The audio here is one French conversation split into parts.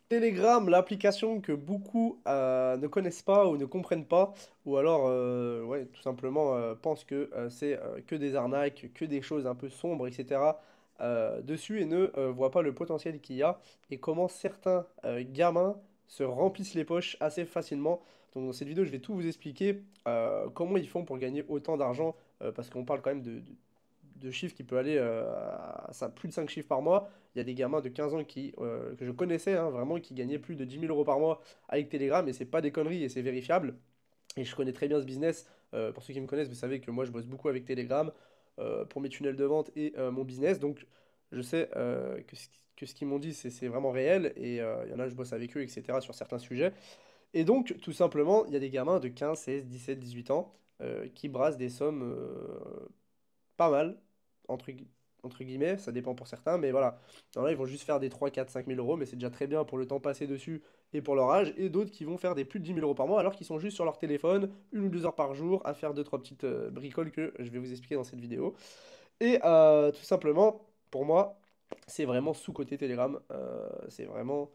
Telegram, l'application que beaucoup ne connaissent pas ou ne comprennent pas, ou alors ouais, tout simplement pensent que c'est que des arnaques, que des choses un peu sombres, etc. Dessus et ne voient pas le potentiel qu'il y a et comment certains gamins se remplissent les poches assez facilement. Donc dans cette vidéo, je vais tout vous expliquer comment ils font pour gagner autant d'argent, parce qu'on parle quand même de chiffres qui peuvent aller plus de 5 chiffres par mois. Il y a des gamins de 15 ans que je connaissais, hein, vraiment, qui gagnaient plus de 10 000 € par mois avec Telegram, et c'est pas des conneries, et c'est vérifiable. Et je connais très bien ce business. Pour ceux qui me connaissent, vous savez que moi, je bosse beaucoup avec Telegram pour mes tunnels de vente et mon business. Donc, je sais que ce qu'ils m'ont dit, c'est vraiment réel. Et il y en a, je bosse avec eux, etc., sur certains sujets. Et donc, tout simplement, il y a des gamins de 15, 16, 17, 18 ans qui brassent des sommes pas mal, entre, entre guillemets, ça dépend pour certains, mais voilà. Alors là, ils vont juste faire des 3 4 5 000 euros, mais c'est déjà très bien pour le temps passé dessus et pour leur âge, et d'autres qui vont faire des plus de 10 000 € par mois, alors qu'ils sont juste sur leur téléphone, 1 ou 2 heures par jour, à faire deux trois petites bricoles que je vais vous expliquer dans cette vidéo. Et tout simplement, pour moi, c'est vraiment sous-côté Telegram, c'est vraiment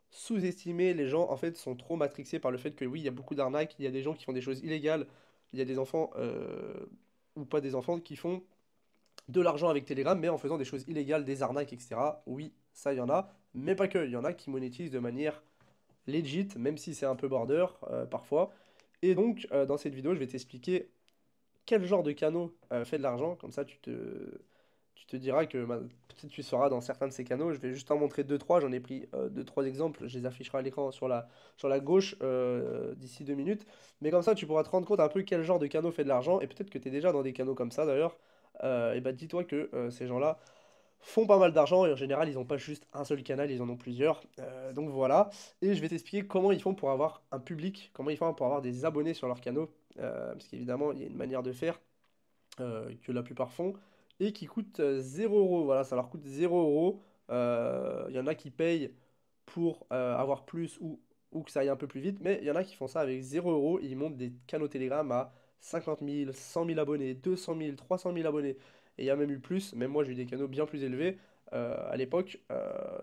sous-estimé. Les gens, en fait, sont trop matrixés par le fait que oui, il y a beaucoup d'arnaques, il y a des gens qui font des choses illégales, il y a des enfants, ou pas des enfants, qui font de l'argent avec Telegram, mais en faisant des choses illégales, des arnaques, etc. Oui, ça, il y en a, mais pas que. Il y en a qui monétisent de manière legit, même si c'est un peu border parfois. Et donc, dans cette vidéo, je vais t'expliquer quel genre de canaux fait de l'argent. Comme ça, tu te diras que peut-être tu sauras dans certains de ces canaux. Je vais juste en montrer deux trois. J'en ai pris deux trois exemples. Je les afficherai à l'écran sur la gauche d'ici 2 minutes. Mais comme ça, tu pourras te rendre compte un peu quel genre de canaux fait de l'argent. Et peut-être que tu es déjà dans des canaux comme ça d'ailleurs. Et bah dis-toi que ces gens-là font pas mal d'argent et en général, ils n'ont pas juste un seul canal, ils en ont plusieurs. Donc voilà. Et je vais t'expliquer comment ils font pour avoir un public, comment ils font pour avoir des abonnés sur leurs canaux. Parce qu'évidemment, il y a une manière de faire que la plupart font, et qui coûte 0 euros. Voilà, ça leur coûte 0 euros. Il y en a qui payent pour avoir plus ou que ça aille un peu plus vite, mais il y en a qui font ça avec 0 euros et ils montent des canaux Telegram à 50 000, 100 000 abonnés, 200 000, 300 000 abonnés. Et il y a même eu plus, même moi j'ai eu des canaux bien plus élevés à l'époque,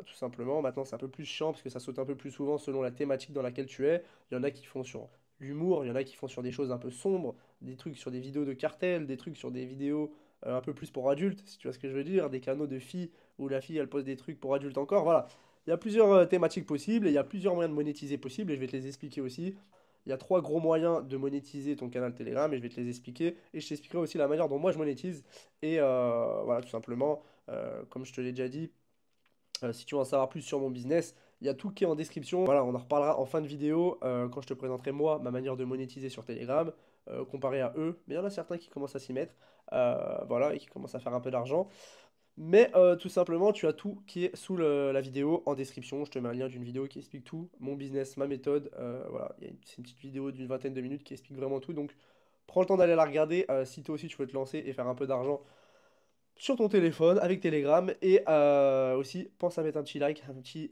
tout simplement. Maintenant c'est un peu plus chiant parce que ça saute un peu plus souvent selon la thématique dans laquelle tu es. Il y en a qui font sur l'humour, il y en a qui font sur des choses un peu sombres, des trucs sur des vidéos de cartel, des trucs sur des vidéos un peu plus pour adultes, si tu vois ce que je veux dire, des canaux de filles où la fille elle pose des trucs pour adultes encore, voilà. Il y a plusieurs thématiques possibles et il y a plusieurs moyens de monétiser possibles et je vais te les expliquer aussi. Il y a trois gros moyens de monétiser ton canal Telegram et je vais te les expliquer et je t'expliquerai aussi la manière dont moi je monétise et voilà tout simplement, comme je te l'ai déjà dit, si tu veux en savoir plus sur mon business, il y a tout qui est en description. Voilà, on en reparlera en fin de vidéo quand je te présenterai moi ma manière de monétiser sur Telegram comparé à eux. Mais il y en a certains qui commencent à s'y mettre, voilà, et qui commencent à faire un peu d'argent. Mais tout simplement, tu as tout qui est sous la vidéo en description. Je te mets un lien d'une vidéo qui explique tout, mon business, ma méthode. Voilà, c'est une petite vidéo d'une vingtaine de minutes qui explique vraiment tout. Donc, prends le temps d'aller la regarder si toi aussi tu veux te lancer et faire un peu d'argent sur ton téléphone avec Telegram. Et aussi, pense à mettre un petit like, un petit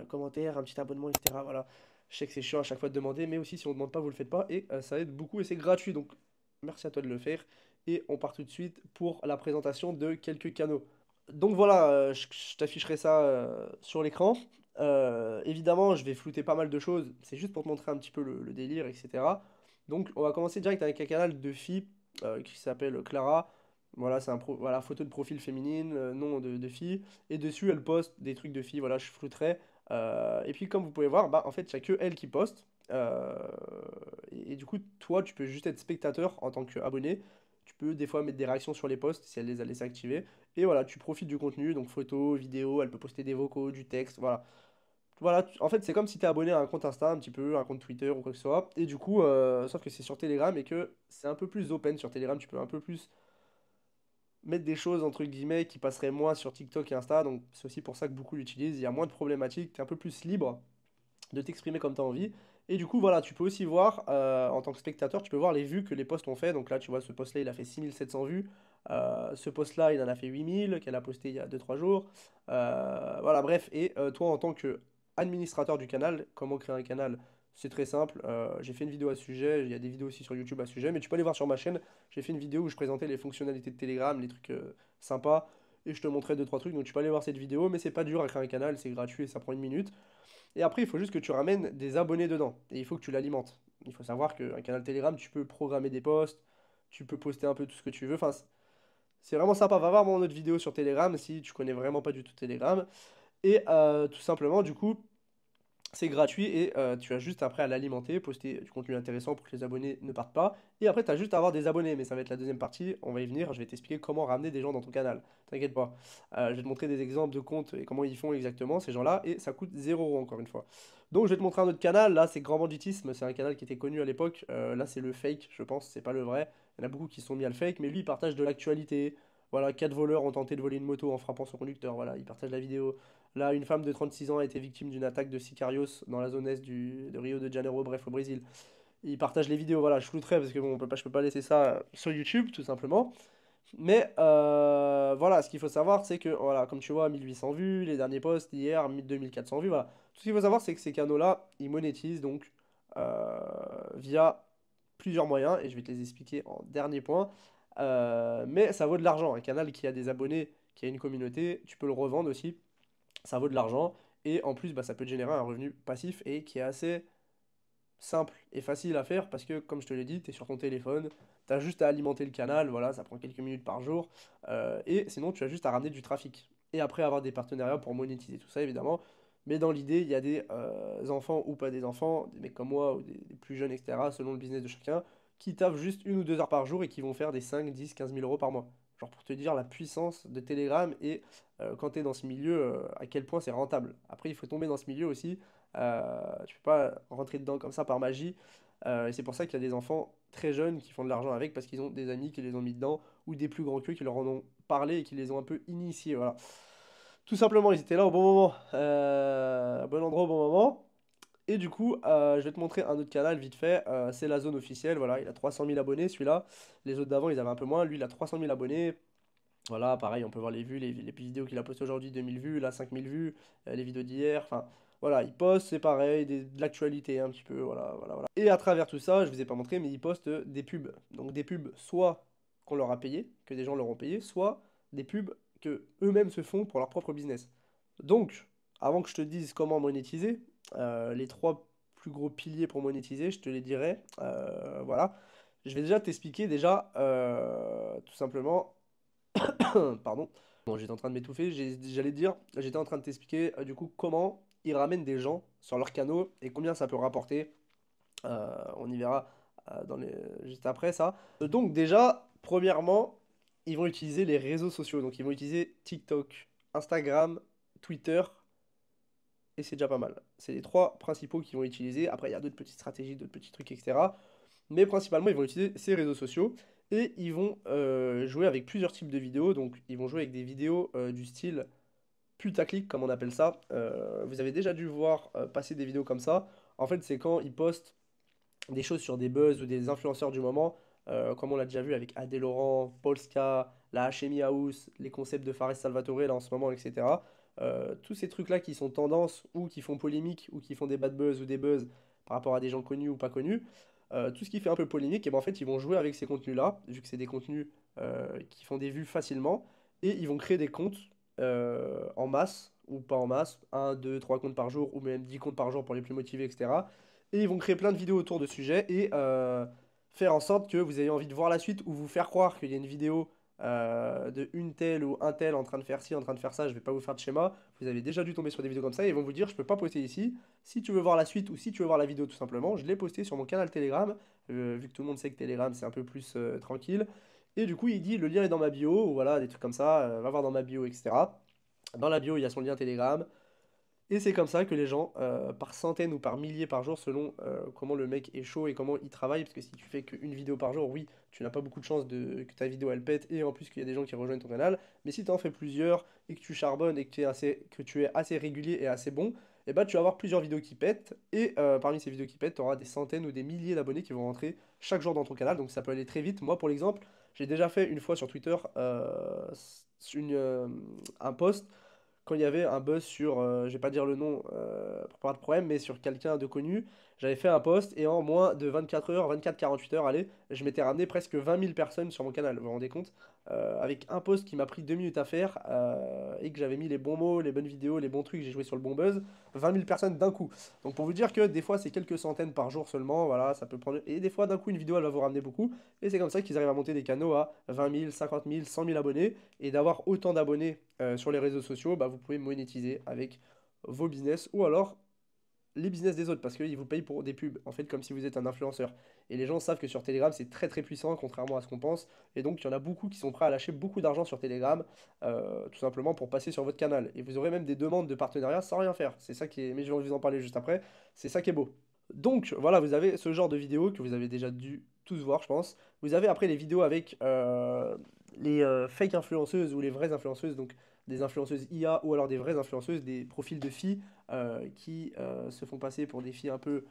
commentaire, un petit abonnement, etc. Voilà. Je sais que c'est chiant à chaque fois de demander, mais aussi si on ne demande pas, vous le faites pas. Et ça aide beaucoup et c'est gratuit. Donc merci à toi de le faire. Et on part tout de suite pour la présentation de quelques canaux. Donc voilà, je t'afficherai ça sur l'écran. Évidemment, je vais flouter pas mal de choses. C'est juste pour te montrer un petit peu le délire, etc. Donc on va commencer direct avec un canal de fille qui s'appelle Clara. Voilà, voilà, photo de profil féminine, nom de fille. Et dessus, elle poste des trucs de fille. Voilà, je flouterai. Et puis, comme vous pouvez voir, bah, en fait, il n'y a que elle qui poste. Et du coup, toi, tu peux juste être spectateur en tant qu'abonné. Tu peux des fois mettre des réactions sur les posts si elle les a laissés activés. Et voilà, tu profites du contenu, donc photos, vidéos, elle peut poster des vocaux, du texte, voilà. Voilà, en fait, c'est comme si tu es abonné à un compte Insta, un petit peu, un compte Twitter ou quoi que ce soit. Et du coup, sauf que c'est sur Telegram et que c'est un peu plus open sur Telegram, tu peux un peu plus mettre des choses entre guillemets qui passeraient moins sur TikTok et Insta, donc c'est aussi pour ça que beaucoup l'utilisent. Il y a moins de problématiques, tu es un peu plus libre de t'exprimer comme tu as envie. Et du coup, voilà, tu peux aussi voir, en tant que spectateur, tu peux voir les vues que les posts ont fait. Donc là, tu vois, ce post-là, il a fait 6 700 vues. Ce post-là, il en a fait 8 000 qu'elle a posté il y a 2 3 jours. Voilà, bref. Et toi, en tant que administrateur du canal, comment créer un canal? C'est très simple. J'ai fait une vidéo à ce sujet. Il y a des vidéos aussi sur YouTube à ce sujet. Mais tu peux aller voir sur ma chaîne. J'ai fait une vidéo où je présentais les fonctionnalités de Telegram, les trucs sympas. Et je te montrais deux trois trucs. Donc tu peux aller voir cette vidéo. Mais c'est pas dur à créer un canal. C'est gratuit et ça prend 1 minute. Et après, il faut juste que tu ramènes des abonnés dedans. Et il faut que tu l'alimentes. Il faut savoir qu'un canal Telegram, tu peux programmer des posts, tu peux poster un peu tout ce que tu veux. Enfin, c'est vraiment sympa. Va voir mon autre vidéo sur Telegram si tu connais vraiment pas du tout Telegram. Et tout simplement, du coup, c'est gratuit et tu as juste après à l'alimenter, poster du contenu intéressant pour que les abonnés ne partent pas. Et après, tu as juste à avoir des abonnés, mais ça va être la deuxième partie. On va y venir. Je vais t'expliquer comment ramener des gens dans ton canal. T'inquiète pas. Je vais te montrer des exemples de comptes et comment ils font exactement, ces gens-là. Et ça coûte 0 € encore une fois. Donc, je vais te montrer un autre canal. Là, c'est Grand Banditisme. C'est un canal qui était connu à l'époque. Là, c'est le fake, je pense. C'est pas le vrai. Il y en a beaucoup qui se sont mis à le fake, mais lui, il partage de l'actualité. Voilà, 4 voleurs ont tenté de voler une moto en frappant son conducteur. Voilà, il partage la vidéo. Là, une femme de 36 ans a été victime d'une attaque de sicarios dans la zone est de Rio de Janeiro, bref, au Brésil. Il partage les vidéos, voilà, je flouterai parce que bon, je peux pas laisser ça sur YouTube, tout simplement. Mais voilà, ce qu'il faut savoir, c'est que, voilà, comme tu vois, 1800 vues, les derniers posts hier, 2400 vues, voilà. Tout ce qu'il faut savoir, c'est que ces canaux-là, ils monétisent donc via plusieurs moyens, et je vais te les expliquer en dernier point. Mais ça vaut de l'argent. Un canal qui a des abonnés, qui a une communauté, tu peux le revendre aussi, ça vaut de l'argent. Et en plus, bah, ça peut te générer un revenu passif et qui est assez simple et facile à faire parce que, comme je te l'ai dit, tu es sur ton téléphone, tu as juste à alimenter le canal, voilà, ça prend quelques minutes par jour. Et sinon, tu as juste à ramener du trafic. Et après, avoir des partenariats pour monétiser tout ça, évidemment. Mais dans l'idée, il y a des enfants ou pas des enfants, des mecs comme moi ou des plus jeunes, etc., selon le business de chacun, qui taffent juste 1 ou 2 heures par jour et qui vont faire des 5, 10, 15 000 € par mois. Genre pour te dire la puissance de Telegram et quand tu es dans ce milieu, à quel point c'est rentable. Après, il faut tomber dans ce milieu aussi. Tu peux pas rentrer dedans comme ça par magie. Et c'est pour ça qu'il y a des enfants très jeunes qui font de l'argent avec parce qu'ils ont des amis qui les ont mis dedans ou des plus grands qu'eux qui leur en ont parlé et qui les ont un peu initiés. Voilà. Tout simplement, ils étaient là au bon moment, au bon endroit au bon moment. Et du coup, je vais te montrer un autre canal vite fait. C'est la zone officielle. Voilà, il a 300 000 abonnés celui-là. Les autres d'avant, ils avaient un peu moins. Lui, il a 300 000 abonnés. Voilà, pareil, on peut voir les vues, les vidéos qu'il a postées aujourd'hui, 2000 vues, là 5000 vues, les vidéos d'hier, enfin voilà, il poste, c'est pareil, de l'actualité un petit peu, voilà, voilà, voilà. Et à travers tout ça, je vous ai pas montré, mais il poste des pubs. Donc des pubs soit qu'on leur a payé, que des gens leur ont payé, soit des pubs que eux-mêmes se font pour leur propre business. Donc, avant que je te dise comment monétiser, les trois plus gros piliers pour monétiser, je te les dirai, voilà. Je vais déjà t'expliquer déjà, tout simplement pardon. Bon, j'étais en train de m'étouffer. J'allais dire, j'étais en train de t'expliquer du coup comment ils ramènent des gens sur leurs canaux et combien ça peut rapporter. On y verra juste après ça. Donc déjà, premièrement, ils vont utiliser les réseaux sociaux. Donc ils vont utiliser TikTok, Instagram, Twitter et c'est déjà pas mal. C'est les trois principaux qu'ils vont utiliser. Après, il y a d'autres petites stratégies, d'autres petits trucs, etc. Mais principalement, ils vont utiliser ces réseaux sociaux et ils vont jouer avec plusieurs types de vidéos. Donc, ils vont jouer avec des vidéos du style putaclic, comme on appelle ça. Vous avez déjà dû voir passer des vidéos comme ça. En fait, c'est quand ils postent des choses sur des buzz ou des influenceurs du moment, comme on l'a déjà vu avec Adé Laurent, Polska, la HMI House, les concepts de Fares Salvatore là en ce moment, etc. Tous ces trucs-là qui sont tendance ou qui font polémique ou qui font des bad buzz ou des buzz par rapport à des gens connus ou pas connus, tout ce qui fait un peu polémique, et ben en fait ils vont jouer avec ces contenus-là, vu que c'est des contenus qui font des vues facilement, et ils vont créer des comptes en masse ou pas en masse, un 2 3 comptes par jour ou même 10 comptes par jour pour les plus motivés, etc. Et ils vont créer plein de vidéos autour de sujets et faire en sorte que vous ayez envie de voir la suite ou vous faire croire qu'il y a une vidéo de une telle ou un tel en train de faire ci, en train de faire ça. Je vais pas vous faire de schéma. Vous avez déjà dû tomber sur des vidéos comme ça et ils vont vous dire je peux pas poster ici. Si tu veux voir la suite ou si tu veux voir la vidéo tout simplement, je l'ai posté sur mon canal Telegram. Vu que tout le monde sait que Telegram c'est un peu plus tranquille. Et du coup, il dit le lien est dans ma bio, ou voilà, des trucs comme ça, va voir dans ma bio, etc. Dans la bio, il y a son lien Telegram. Et c'est comme ça que les gens, par centaines ou par milliers par jour, selon comment le mec est chaud et comment il travaille, parce que si tu fais qu'une vidéo par jour, oui, tu n'as pas beaucoup de chances que ta vidéo elle pète, et en plus qu'il y a des gens qui rejoignent ton canal. Mais si tu en fais plusieurs, et que tu charbonnes, et que tu es assez régulier et assez bon, et bah tu vas avoir plusieurs vidéos qui pètent, et parmi ces vidéos qui pètent, tu auras des centaines ou des milliers d'abonnés qui vont rentrer chaque jour dans ton canal, donc ça peut aller très vite. Moi, pour l'exemple, j'ai déjà fait une fois sur Twitter un post quand il y avait un buzz sur, je vais pas dire le nom pour pas de problème, mais sur quelqu'un de connu, j'avais fait un post et en moins de 24 heures, 24-48 heures, allez, je m'étais ramené presque 20 000 personnes sur mon canal, vous vous rendez compte? avec un post qui m'a pris 2 minutes à faire et que j'avais mis les bons mots, les bonnes vidéos, les bons trucs, j'ai joué sur le bon buzz, 20 000 personnes d'un coup. Donc pour vous dire que des fois c'est quelques centaines par jour seulement, voilà, ça peut prendre... Et des fois d'un coup une vidéo elle va vous ramener beaucoup, et c'est comme ça qu'ils arrivent à monter des canaux à 20 000, 50 000, 100 000 abonnés, et d'avoir autant d'abonnés sur les réseaux sociaux, bah, vous pouvez monétiser avec vos business, ou alors les business des autres parce qu'ils vous payent pour des pubs, en fait, comme si vous êtes un influenceur. Et les gens savent que sur Telegram, c'est très très puissant, contrairement à ce qu'on pense. Et donc, il y en a beaucoup qui sont prêts à lâcher beaucoup d'argent sur Telegram, tout simplement pour passer sur votre canal. Et vous aurez même des demandes de partenariat sans rien faire. C'est ça qui est... Mais je vais vous en parler juste après. C'est ça qui est beau. Donc, voilà, vous avez ce genre de vidéos que vous avez déjà dû tous voir, je pense. Vous avez après les vidéos avec les fake influenceuses ou les vraies influenceuses, donc des influenceuses IA ou alors des vraies influenceuses, des profils de filles qui se font passer pour des filles un peu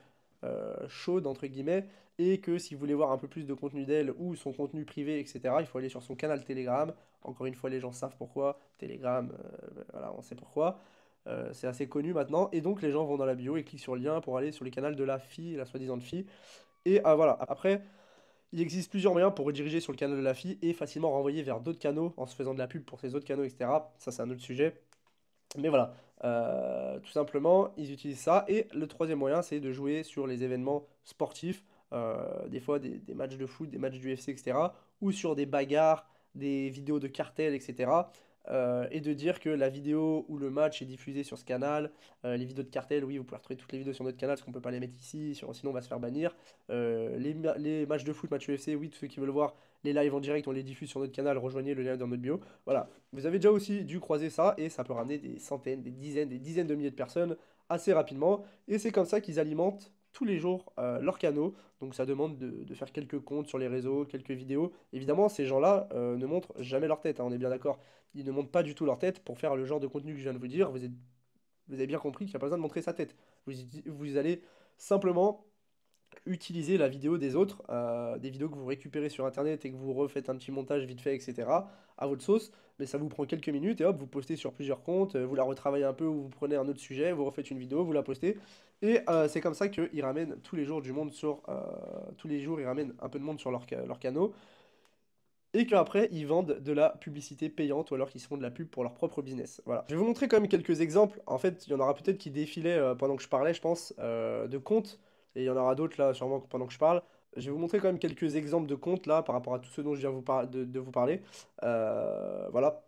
chaudes, entre guillemets, et que si vous voulez voir un peu plus de contenu d'elle ou son contenu privé, etc., il faut aller sur son canal Telegram. Encore une fois, les gens savent pourquoi. Telegram, voilà, on sait pourquoi. C'est assez connu maintenant. Et donc, les gens vont dans la bio et cliquent sur le lien pour aller sur le canal de la fille, la soi-disant fille. Et voilà. Après, il existe plusieurs moyens pour rediriger sur le canal de la fille et facilement renvoyer vers d'autres canaux en se faisant de la pub pour ces autres canaux, etc. Ça, c'est un autre sujet. Mais voilà, tout simplement, ils utilisent ça. Et le troisième moyen, c'est de jouer sur les événements sportifs, des fois des matchs de foot, des matchs du UFC, etc. Ou sur des bagarres, des vidéos de cartel, etc. Et de dire que la vidéo ou le match est diffusé sur ce canal. Les vidéos de cartel, oui, vous pouvez retrouver toutes les vidéos sur notre canal, parce qu'on peut pas les mettre ici, sinon on va se faire bannir. Les matchs de foot, matchs UFC, oui, tous ceux qui veulent voir les lives en direct, on les diffuse sur notre canal, rejoignez le lien dans notre bio. Voilà, vous avez déjà aussi dû croiser ça et ça peut ramener des centaines, des dizaines de milliers de personnes assez rapidement. Et c'est comme ça qu'ils alimentent tous les jours leurs canaux. Donc ça demande de faire quelques comptes sur les réseaux, quelques vidéos. Évidemment, ces gens-là ne montrent jamais leur tête, hein, on est bien d'accord. Ils ne montrent pas du tout leur tête pour faire le genre de contenu que je viens de vous dire. Vous avez bien compris qu'il n'y a pas besoin de montrer sa tête. Vous allez simplement utiliser la vidéo des autres, des vidéos que vous récupérez sur internet et que vous refaites un petit montage vite fait, etc., à votre sauce, mais ça vous prend quelques minutes et hop, vous postez sur plusieurs comptes, vous la retravaillez un peu ou vous prenez un autre sujet, vous refaites une vidéo, vous la postez, et c'est comme ça qu'ils ramènent tous les jours du monde sur, tous les jours ils ramènent un peu de monde sur leurs canaux, et qu'après ils vendent de la publicité payante ou alors qu'ils se font de la pub pour leur propre business. Voilà. Je vais vous montrer quand même quelques exemples. En fait, il y en aura peut-être qui défilaient pendant que je parlais, je pense, de comptes, et il y en aura d'autres là, sûrement pendant que je parle. Je vais vous montrer quand même quelques exemples de comptes là par rapport à tout ce dont je viens de vous parler. Voilà.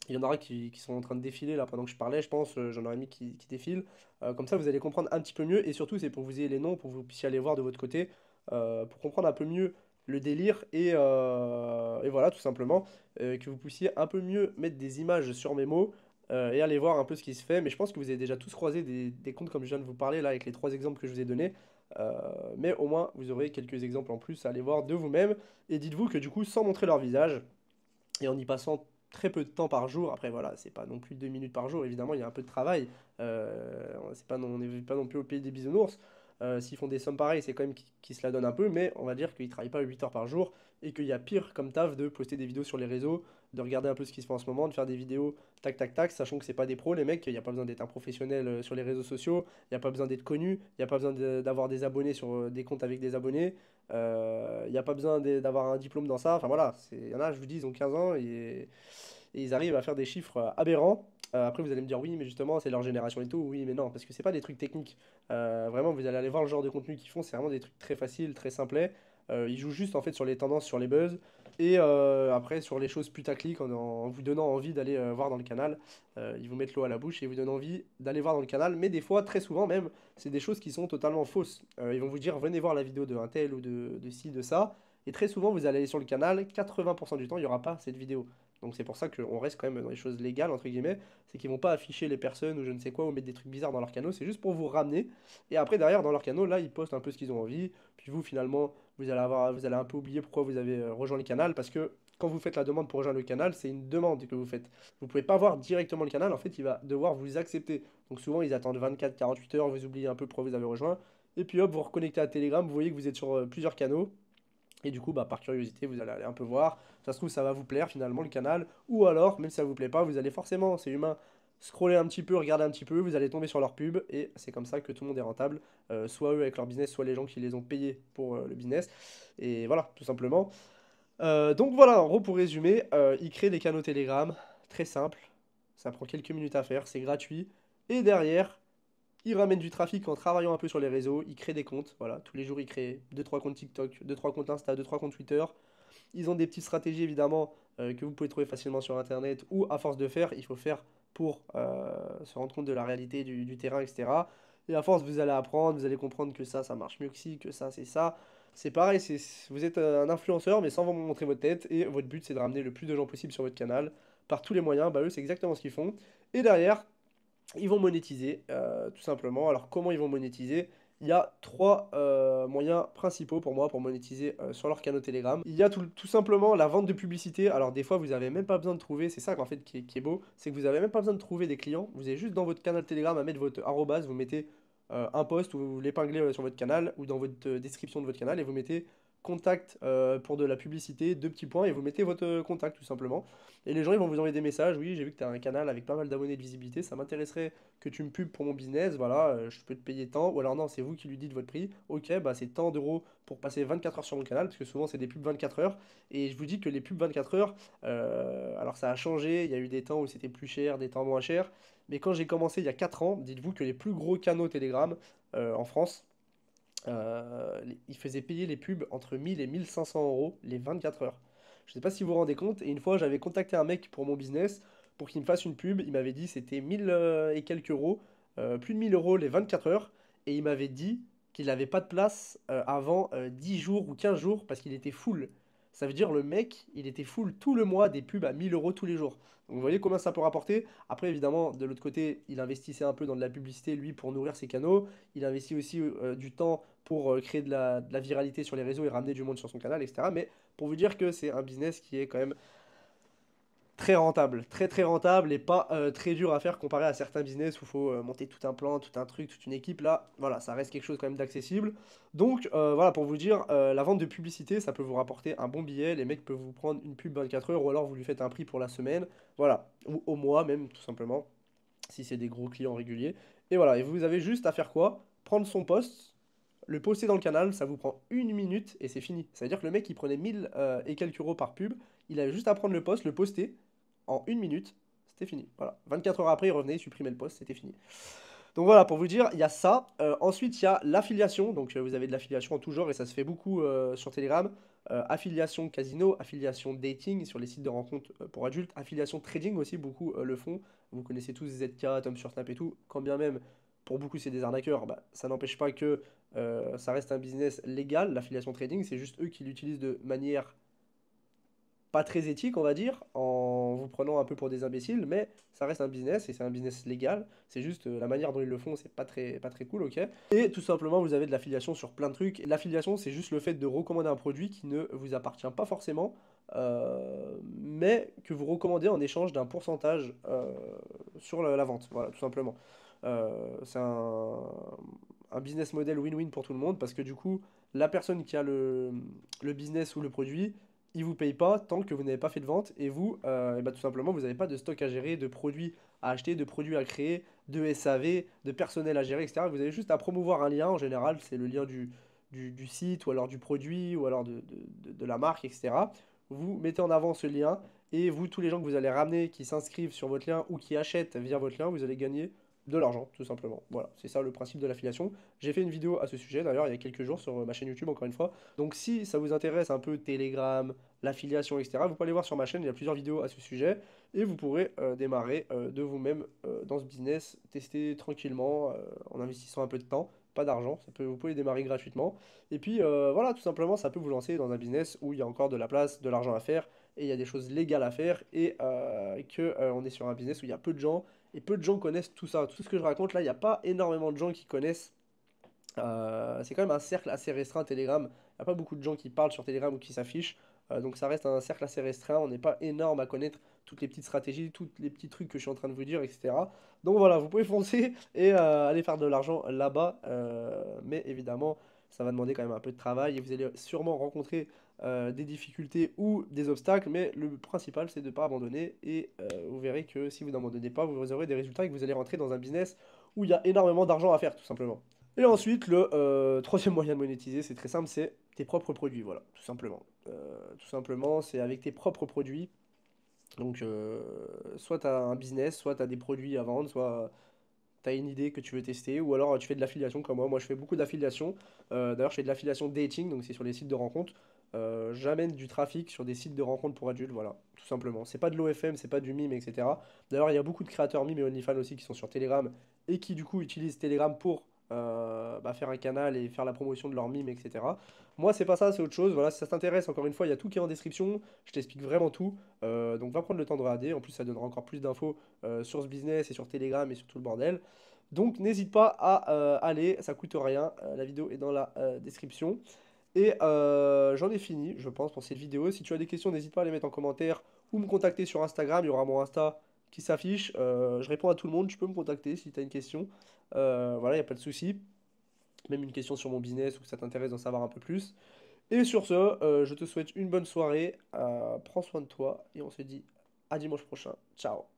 Il y en aura qui sont en train de défiler là pendant que je parlais, je pense, j'en aurais mis qui défilent. Comme ça, vous allez comprendre un petit peu mieux, et surtout, c'est pour que vous ayez les noms, pour que vous puissiez aller voir de votre côté, pour comprendre un peu mieux le délire, et voilà, tout simplement, que vous puissiez un peu mieux mettre des images sur mes mots, et aller voir un peu ce qui se fait. Mais je pense que vous avez déjà tous croisé des comptes comme je viens de vous parler là, avec les trois exemples que je vous ai donnés. Mais au moins, vous aurez quelques exemples en plus à aller voir de vous-même, et dites-vous que du coup, sans montrer leur visage, et en y passant très peu de temps par jour. Après, voilà, c'est pas non plus 2 minutes par jour, évidemment, il y a un peu de travail. C'est pas on n'est pas non plus au pays des bisounours. S'ils font des sommes pareilles, c'est quand même qu'ils se la donnent un peu, mais on va dire qu'ils travaillent pas 8 heures par jour et qu'il y a pire comme taf de poster des vidéos sur les réseaux, de regarder un peu ce qui se fait en ce moment, de faire des vidéos tac tac tac, sachant que c'est pas des pros, les mecs, il n'y a pas besoin d'être un professionnel sur les réseaux sociaux, il n'y a pas besoin d'être connu, il n'y a pas besoin d'avoir des abonnés sur des comptes avec des abonnés, il n'y a pas besoin d'avoir un diplôme dans ça, enfin voilà, il y en a, je vous dis, ils ont 15 ans et ils arrivent à faire des chiffres aberrants. Après, vous allez me dire, oui, mais justement, c'est leur génération et tout. Oui, mais non, parce que c'est pas des trucs techniques. Vraiment, vous allez aller voir le genre de contenu qu'ils font, c'est vraiment des trucs très faciles, très simplets. Ils jouent juste en fait sur les tendances, sur les buzz, et après sur les choses putaclic en vous donnant envie d'aller voir dans le canal. Ils vous mettent l'eau à la bouche et ils vous donnent envie d'aller voir dans le canal, mais des fois, très souvent même, c'est des choses qui sont totalement fausses. Ils vont vous dire, venez voir la vidéo de un tel ou de ci, de ça, et très souvent, vous allez aller sur le canal, 80% du temps, il n'y aura pas cette vidéo. Donc c'est pour ça qu'on reste quand même dans les choses légales, entre guillemets, c'est qu'ils vont pas afficher les personnes ou je ne sais quoi, ou mettre des trucs bizarres dans leur canaux, c'est juste pour vous ramener. Et après, derrière, dans leur canaux, là, ils postent un peu ce qu'ils ont envie. Puis vous, finalement, vous allez un peu oublier pourquoi vous avez rejoint le canal, parce que quand vous faites la demande pour rejoindre le canal, c'est une demande que vous faites. Vous pouvez pas voir directement le canal, en fait, il va devoir vous accepter. Donc souvent, ils attendent 24-48 heures, vous oubliez un peu pourquoi vous avez rejoint. Et puis hop, vous reconnectez à Telegram, vous voyez que vous êtes sur plusieurs canaux. Et du coup, bah, par curiosité, vous allez aller un peu voir. Ça se trouve, ça va vous plaire finalement le canal. Ou alors, même si ça vous plaît pas, vous allez forcément, c'est humain, scroller un petit peu, regarder un petit peu, vous allez tomber sur leur pub. Et c'est comme ça que tout le monde est rentable. Soit eux avec leur business, soit les gens qui les ont payés pour le business. Et voilà, tout simplement. Donc voilà, en gros, pour résumer, il crée des canaux Telegram, très simple, ça prend quelques minutes à faire, c'est gratuit, et derrière, il ramène du trafic en travaillant un peu sur les réseaux, il crée des comptes, voilà, tous les jours il crée deux trois comptes TikTok, deux trois comptes Insta, deux trois comptes Twitter. Ils ont des petites stratégies évidemment que vous pouvez trouver facilement sur Internet ou à force de faire, il faut faire pour se rendre compte de la réalité du terrain, etc. Et à force, vous allez apprendre, vous allez comprendre que ça marche mieux que ci, que ça, c'est ça. C'est pareil, vous êtes un influenceur, mais sans vous montrer votre tête, et votre but c'est de ramener le plus de gens possible sur votre canal par tous les moyens. Bah, eux, c'est exactement ce qu'ils font. Et derrière, ils vont monétiser, tout simplement. Alors, comment ils vont monétiser? Il y a trois moyens principaux pour moi pour monétiser sur leur canal Telegram. Il y a tout simplement la vente de publicité. Alors, des fois, vous n'avez même pas besoin de trouver, c'est ça en fait qui est beau, c'est que vous n'avez même pas besoin de trouver des clients. Vous avez juste dans votre canal Telegram à mettre votre arrobase, vous mettez un post ou vous l'épinglez sur votre canal ou dans votre description de votre canal et vous mettez contact pour de la publicité, deux petits points et vous mettez votre contact tout simplement. Et les gens ils vont vous envoyer des messages, oui j'ai vu que tu as un canal avec pas mal d'abonnés et de visibilité, ça m'intéresserait que tu me pubes pour mon business, voilà, je peux te payer tant, ou alors non c'est vous qui lui dites votre prix, ok bah c'est tant d'euros pour passer 24 heures sur mon canal, parce que souvent c'est des pubs 24 heures, et je vous dis que les pubs 24 heures, alors ça a changé, il y a eu des temps où c'était plus cher, des temps moins cher, mais quand j'ai commencé il y a 4 ans, dites-vous que les plus gros canaux Telegram en France, ils faisaient payer les pubs entre 1000 et 1500 euros les 24 heures. Je sais pas si vous vous rendez compte, et une fois j'avais contacté un mec pour mon business pour qu'il me fasse une pub, il m'avait dit c'était 1000 et quelques euros, plus de 1000 euros les 24 heures, et il m'avait dit qu'il n'avait pas de place avant 10 jours ou 15 jours parce qu'il était full. Ça veut dire le mec, il était full tout le mois des pubs à 1000 euros tous les jours. Donc vous voyez combien ça peut rapporter. Après évidemment, de l'autre côté, il investissait un peu dans de la publicité lui pour nourrir ses canaux. Il investit aussi du temps pour créer de la viralité sur les réseaux et ramener du monde sur son canal, etc. Mais pour vous dire que c'est un business qui est quand même très rentable, très très rentable et pas très dur à faire comparé à certains business où il faut monter tout un plan, tout un truc, toute une équipe. Là, voilà, ça reste quelque chose quand même d'accessible. Donc voilà, pour vous dire, la vente de publicité, ça peut vous rapporter un bon billet. Les mecs peuvent vous prendre une pub 24 heures ou alors vous lui faites un prix pour la semaine, voilà, ou au mois même, tout simplement, si c'est des gros clients réguliers. Et voilà, et vous avez juste à faire quoi? Prendre son poste, le poster dans le canal, ça vous prend une minute et c'est fini. Ça veut dire que le mec, il prenait 1000 et quelques euros par pub, il avait juste à prendre le poste, le poster en une minute, c'était fini. Voilà. 24 heures après, il revenait, il supprimait le post, c'était fini. Donc voilà, pour vous dire, il y a ça. Ensuite, il y a l'affiliation. Donc vous avez de l'affiliation en tout genre et ça se fait beaucoup sur Telegram. Affiliation casino, affiliation dating sur les sites de rencontres pour adultes, affiliation trading aussi, beaucoup le font. Vous connaissez tous ZK, Tom sur Snap et tout. Quand bien même, pour beaucoup, c'est des arnaqueurs, bah, ça n'empêche pas que ça reste un business légal. L'affiliation trading, c'est juste eux qui l'utilisent de manière pas très éthique, on va dire, en vous prenant un peu pour des imbéciles, mais ça reste un business et c'est un business légal. C'est juste la manière dont ils le font, c'est pas très cool, ok? Et tout simplement, vous avez de l'affiliation sur plein de trucs. Et l'affiliation, c'est juste le fait de recommander un produit qui ne vous appartient pas forcément, mais que vous recommandez en échange d'un pourcentage sur la vente. Voilà, tout simplement. C'est un business model win-win pour tout le monde parce que du coup, la personne qui a le business ou le produit, il vous paye pas tant que vous n'avez pas fait de vente et vous, et bah, tout simplement, vous n'avez pas de stock à gérer, de produits à acheter, de produits à créer, de SAV, de personnel à gérer, etc. Vous avez juste à promouvoir un lien, en général, c'est le lien du site ou alors du produit ou alors de la marque, etc. Vous mettez en avant ce lien et vous, tous les gens que vous allez ramener qui s'inscrivent sur votre lien ou qui achètent via votre lien, vous allez gagner de l'argent, tout simplement. Voilà, c'est ça le principe de l'affiliation. J'ai fait une vidéo à ce sujet d'ailleurs il y a quelques jours sur ma chaîne YouTube, encore une fois. Donc si ça vous intéresse un peu Telegram, l'affiliation, etc., vous pouvez aller voir sur ma chaîne, il y a plusieurs vidéos à ce sujet et vous pourrez démarrer de vous-même dans ce business, tester tranquillement en investissant un peu de temps. Pas d'argent, vous pouvez démarrer gratuitement. Et puis voilà, tout simplement, ça peut vous lancer dans un business où il y a encore de la place, de l'argent à faire, et il y a des choses légales à faire, et que on est sur un business où il y a peu de gens, et peu de gens connaissent tout ça. Tout ce que je raconte là, il n'y a pas énormément de gens qui connaissent. C'est quand même un cercle assez restreint Telegram. Il n'y a pas beaucoup de gens qui parlent sur Telegram ou qui s'affichent. Donc ça reste un cercle assez restreint. On n'est pas énorme à connaître toutes les petites stratégies, tous les petits trucs que je suis en train de vous dire, etc. Donc voilà, vous pouvez foncer et aller faire de l'argent là-bas. Mais évidemment, ça va demander quand même un peu de travail et vous allez sûrement rencontrer des difficultés ou des obstacles. Mais le principal, c'est de ne pas abandonner. Et vous verrez que si vous n'abandonnez pas, vous aurez des résultats et que vous allez rentrer dans un business où il y a énormément d'argent à faire, tout simplement. Et ensuite, le troisième moyen de monétiser, c'est très simple, c'est tes propres produits, voilà, tout simplement. Tout simplement, c'est avec tes propres produits. Donc, soit tu as un business, soit tu as des produits à vendre, soit tu as une idée que tu veux tester, ou alors tu fais de l'affiliation comme moi. Moi, je fais beaucoup d'affiliation. D'ailleurs, je fais de l'affiliation dating, donc c'est sur les sites de rencontres. J'amène du trafic sur des sites de rencontres pour adultes, voilà, tout simplement. C'est pas de l'OFM, c'est pas du mime, etc. D'ailleurs, il y a beaucoup de créateurs mime et OnlyFans aussi qui sont sur Telegram et qui du coup utilisent Telegram pour faire un canal et faire la promotion de leur mime, etc. Moi, c'est pas ça, c'est autre chose. Voilà, si ça t'intéresse, encore une fois, il y a tout qui est en description. Je t'explique vraiment tout. Donc, va prendre le temps de regarder. En plus, ça donnera encore plus d'infos sur ce business et sur Telegram et sur tout le bordel. Donc n'hésite pas à aller, ça coûte rien, la vidéo est dans la description. Et j'en ai fini, je pense, pour cette vidéo. Si tu as des questions, n'hésite pas à les mettre en commentaire ou me contacter sur Instagram, il y aura mon Insta qui s'affiche. Je réponds à tout le monde, tu peux me contacter si tu as une question. Voilà, il n'y a pas de souci. Même une question sur mon business ou que ça t'intéresse d'en savoir un peu plus. Et sur ce, je te souhaite une bonne soirée, prends soin de toi et on se dit à dimanche prochain. Ciao.